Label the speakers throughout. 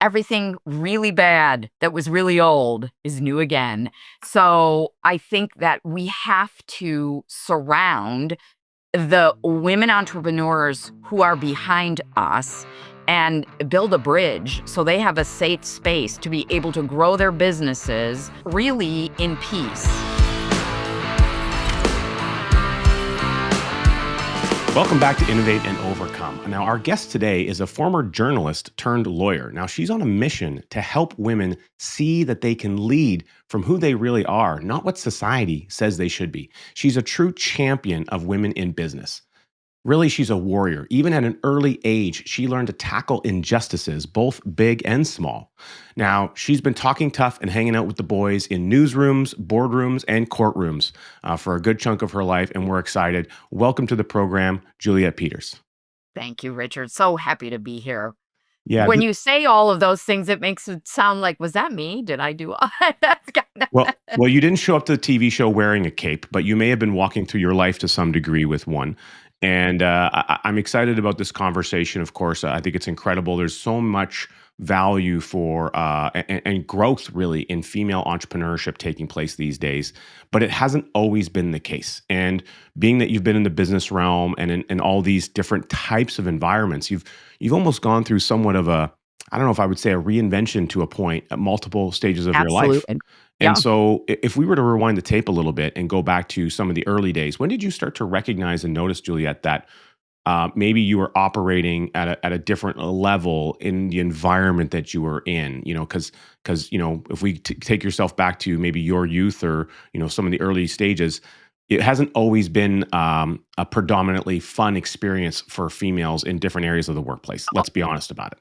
Speaker 1: everything really bad that was really old is new again. So I think that we have to surround the women entrepreneurs who are behind us and build a bridge so they have a safe space to be able to grow their businesses really in peace.
Speaker 2: Welcome back to Innovate and Overcome. Now, our guest today is a former journalist turned lawyer. Now, she's on a mission to help women see that they can lead from who they really are, not what society says they should be. She's a true champion of women in business. Really, she's a warrior. Even at an early age, she learned to tackle injustices, both big and small. Now, she's been talking tough and hanging out with the boys in newsrooms, boardrooms, and courtrooms for a good chunk of her life, and we're excited. Welcome to the program, Juliette Peters.
Speaker 1: Thank you, Richard. So happy to be here.
Speaker 2: Yeah.
Speaker 1: When you say all of those things, it makes it sound like, was that me? Did I do all that's
Speaker 2: Well, you didn't show up to the TV show wearing a cape, but you may have been walking through your life to some degree with one. And I'm excited about this conversation. Of course, I think it's incredible. There's so much value for and growth really in female entrepreneurship taking place these days, but it hasn't always been the case. And being that you've been in the business realm and in all these different types of environments, you've almost gone through somewhat of a, I don't know if I would say a reinvention to a point at multiple stages of your life.
Speaker 1: absolutely.
Speaker 2: And
Speaker 1: Yeah.
Speaker 2: so if we were to rewind the tape a little bit and go back to some of the early days, when did you start to recognize and notice, Juliette, that maybe you were operating at a different level in the environment that you were in? Because if we take yourself back to maybe your youth or some of the early stages, it hasn't always been a predominantly fun experience for females in different areas of the workplace. Let's be honest about it.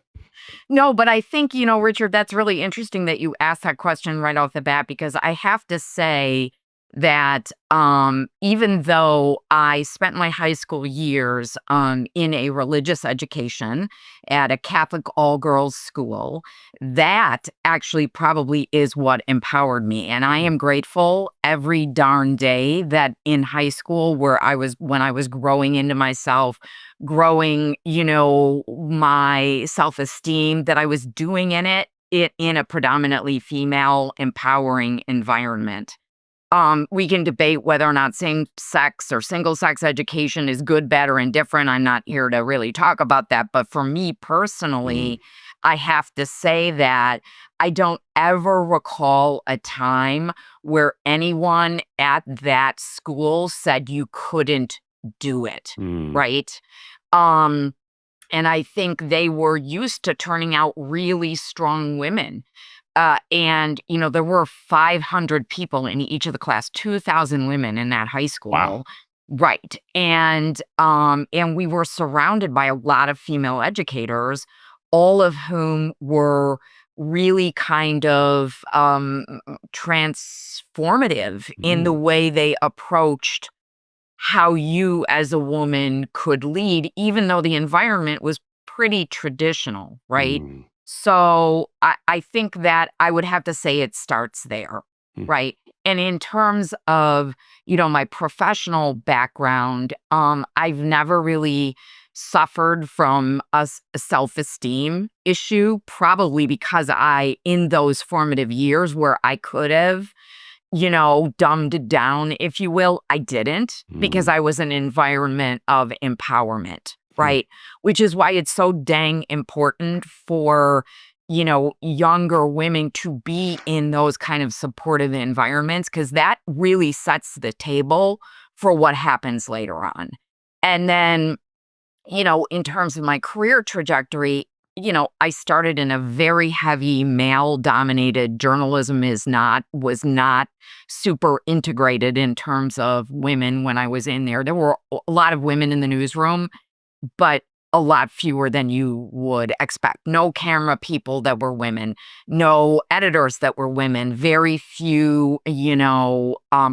Speaker 1: No, but I think, Richard, that's really interesting that you asked that question right off the bat, because I have to say that even though I spent my high school years in a religious education at a Catholic all-girls school, that actually probably is what empowered me. And I am grateful every darn day that in high school when I was growing into myself, growing, my self-esteem, that I was doing it in a predominantly female empowering environment. We can debate whether or not same-sex or single-sex education is good, bad, or indifferent. I'm not here to really talk about that. But for me personally, I have to say that I don't ever recall a time where anyone at that school said you couldn't do it,
Speaker 2: Mm.
Speaker 1: right? And I think they were used to turning out really strong women. And there were 500 people in each of the class, 2,000 women in that high school.
Speaker 2: Wow.
Speaker 1: Right. And we were surrounded by a lot of female educators, all of whom were really kind of transformative in the
Speaker 2: Mm.
Speaker 1: way they approached how you as a woman could lead, even though the environment was pretty traditional, right?
Speaker 2: Mm.
Speaker 1: So I think that I would have to say it starts there,
Speaker 2: Mm.
Speaker 1: right? And in terms of, my professional background, I've never really suffered from a self-esteem issue, probably because in those formative years where I could have, dumbed it down, if you will, I didn't, because
Speaker 2: Mm.
Speaker 1: I was in an environment of empowerment,
Speaker 2: Hmm.
Speaker 1: right? Which is why it's so dang important for, younger women to be in those kind of supportive environments, because that really sets the table for what happens later on. And then, in terms of my career trajectory, I started in a very heavy male-dominated journalism was not super integrated in terms of women when I was in there. There were a lot of women in the newsroom, but a lot fewer than you would expect. No camera people that were women, no editors that were women, very few,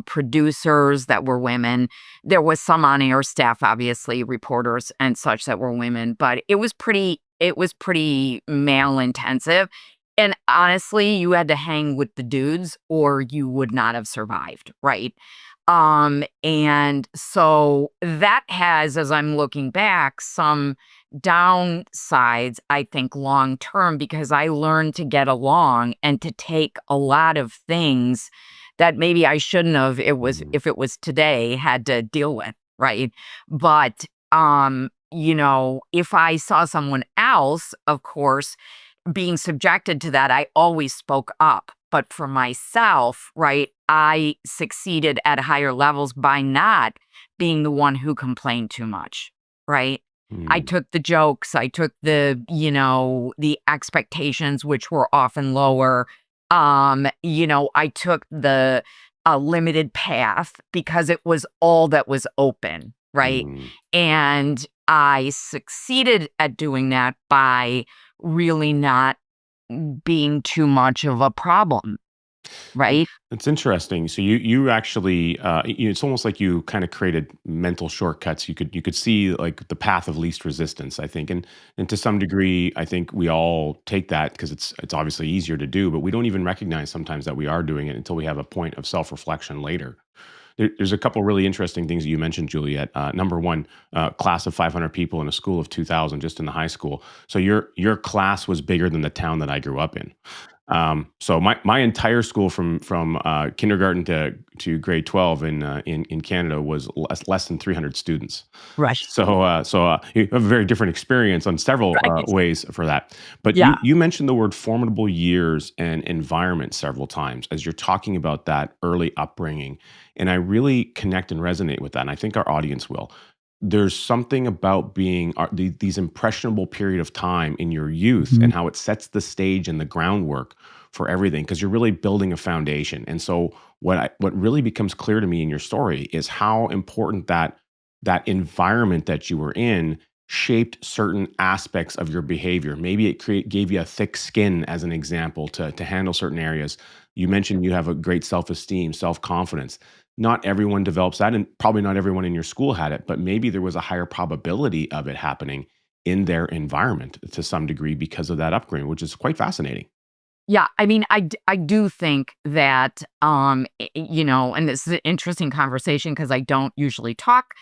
Speaker 1: producers that were women. There was some on-air staff, obviously, reporters and such that were women, but it was pretty male intensive. And honestly, you had to hang with the dudes or you would not have survived, right? And so that has, as I'm looking back, some downsides, I think, long term, because I learned to get along and to take a lot of things that maybe I shouldn't have,
Speaker 2: Mhm.
Speaker 1: if it was today, had to deal with, right? But, if I saw someone else, of course, being subjected to that, I always spoke up. But for myself, right, I succeeded at higher levels by not being the one who complained too much, right? I
Speaker 2: Mm.
Speaker 1: took the jokes, I took the expectations, which were often lower. I took the limited path because it was all that was open, right?
Speaker 2: Mm.
Speaker 1: And I succeeded at doing that by really not being too much of a problem, right?
Speaker 2: It's interesting. So you actually it's almost like you kind of created mental shortcuts. You could see like the path of least resistance, I think. And to some degree, I think we all take that because it's obviously easier to do, but we don't even recognize sometimes that we are doing it until we have a point of self-reflection later. There's a couple really interesting things that you mentioned, Juliet. Number one, class of 500 people in a school of 2,000, just in the high school. So your class was bigger than the town that I grew up in. So my entire school from kindergarten to grade 12 in Canada was less than 300 students.
Speaker 1: Right.
Speaker 2: So you have a very different experience on several
Speaker 1: Right.
Speaker 2: ways for that. But
Speaker 1: Yeah.
Speaker 2: you mentioned the word formidable years and environment several times as you're talking about that early upbringing, and I really connect and resonate with that. And I think our audience will. There's something about being these impressionable period of time in your youth
Speaker 1: Mhm.
Speaker 2: and how it sets the stage and the groundwork for everything because you're really building a foundation. And so what really becomes clear to me in your story is how important that environment that you were in shaped certain aspects of your behavior. Maybe it gave you a thick skin, as an example, to handle certain areas. You mentioned you have a great self-esteem, self-confidence. Not everyone develops that, and probably not everyone in your school had it, but maybe there was a higher probability of it happening in their environment to some degree because of that upbringing, which is quite fascinating.
Speaker 1: Yeah, I mean, I do think that, and this is an interesting conversation because I don't usually talk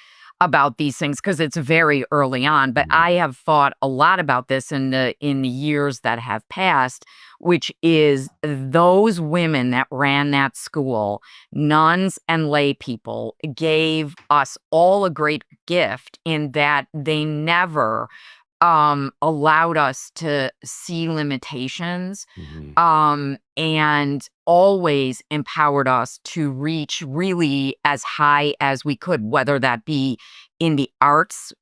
Speaker 1: about these things because it's very early on, but
Speaker 2: Mhm.
Speaker 1: I have thought a lot about this in the years that have passed, which is those women that ran that school, nuns and lay people, gave us all a great gift in that they never allowed us to see limitations,
Speaker 2: Mhm.
Speaker 1: and always empowered us to reach really as high as we could, whether that be in the arts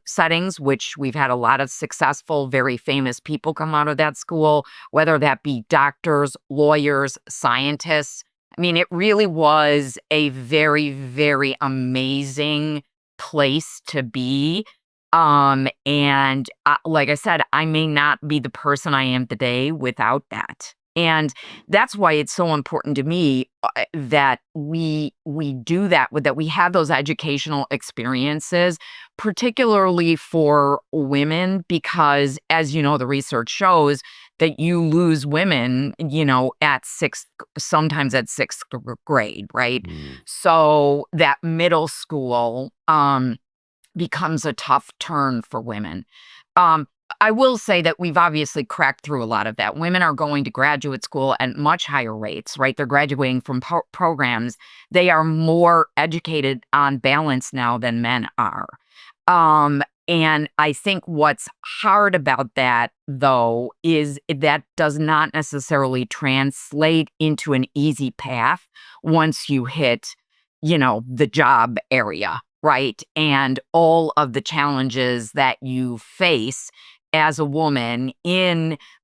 Speaker 1: settings, which we've had a lot of successful, very famous people come out of that school, whether that be doctors, lawyers, scientists. I mean, it really was a very, very amazing place to be. And like I said, I may not be the person I am today without that. And that's why it's so important to me that we do that, with that we have those educational experiences, particularly for women, because as you know, the research shows that you lose women, at sometimes at sixth grade, right?
Speaker 2: Mm.
Speaker 1: So that middle school, becomes a tough turn for women. Um, I will say that we've obviously cracked through a lot of that. Women are going to graduate school at much higher rates, right? They're graduating from programs. They are more educated on balance now than men are. And I think what's hard about that, though, is that does not necessarily translate into an easy path once you hit, the job area, right? And all of the challenges that you face as a woman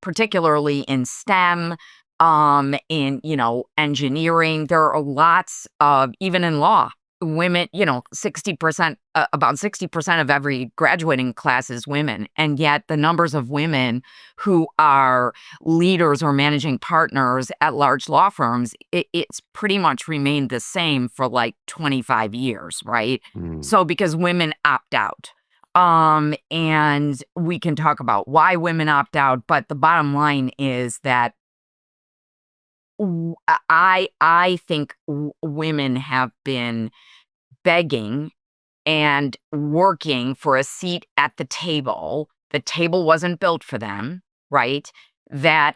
Speaker 1: particularly in STEM, in, engineering. There are lots of, even in law, women, 60%, about 60% of every graduating class is women. And yet the numbers of women who are leaders or managing partners at large law firms, it's pretty much remained the same for like 25 years, right?
Speaker 2: Mm.
Speaker 1: So because women opt out. And we can talk about why women opt out, but the bottom line is that I think women have been begging and working for a seat at the table. The table wasn't built for them, right? That,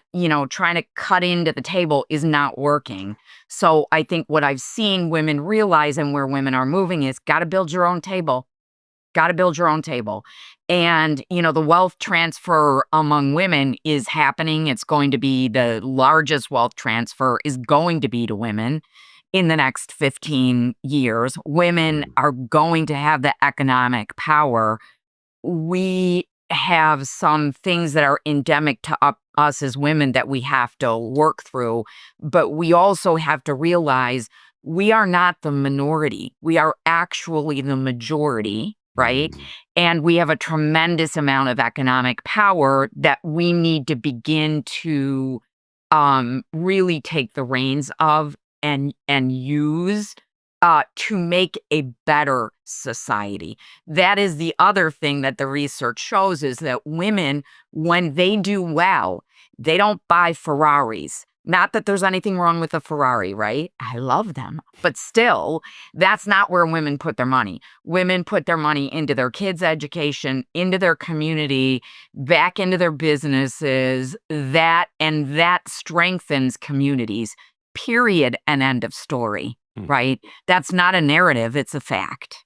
Speaker 1: trying to cut into the table is not working. So I think what I've seen women realize and where women are moving is got to build your own table. Got to build your own table. And, the wealth transfer among women is happening. It's going to be the largest wealth transfer is going to be to women in the next 15 years. Women
Speaker 2: Mm.
Speaker 1: are going to have the economic power. We have some things that are endemic to us as women that we have to work through, but we also have to realize we are not the minority. We are actually the majority, right?
Speaker 2: Mm.
Speaker 1: And we have a tremendous amount of economic power that we need to begin to really take the reins of and use to make a better society. That is the other thing that the research shows is that women, when they do well, they don't buy Ferraris. Not that there's anything wrong with a Ferrari, right? I love them. But still, that's not where women put their money. Women put their money into their kids' education, into their community, back into their businesses, that strengthens communities. Period and end of story,
Speaker 2: Mm.
Speaker 1: right? That's not a narrative, it's a fact.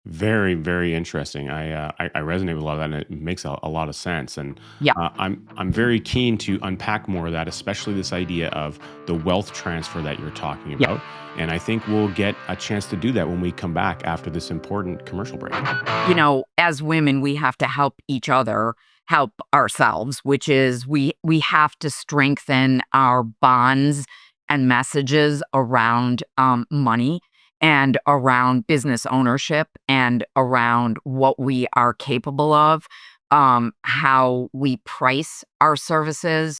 Speaker 2: Very, very interesting. I resonate with a lot of that, and it makes a lot of sense. And
Speaker 1: Yeah,
Speaker 2: I'm very keen to unpack more of that, especially this idea of the wealth transfer that you're talking
Speaker 1: yeah.
Speaker 2: about. And I think we'll get a chance to do that when we come back after this important commercial break.
Speaker 1: As women, we have to help each other, help ourselves, which is we have to strengthen our bonds and messages around money and around business ownership and around what we are capable of, how we price our services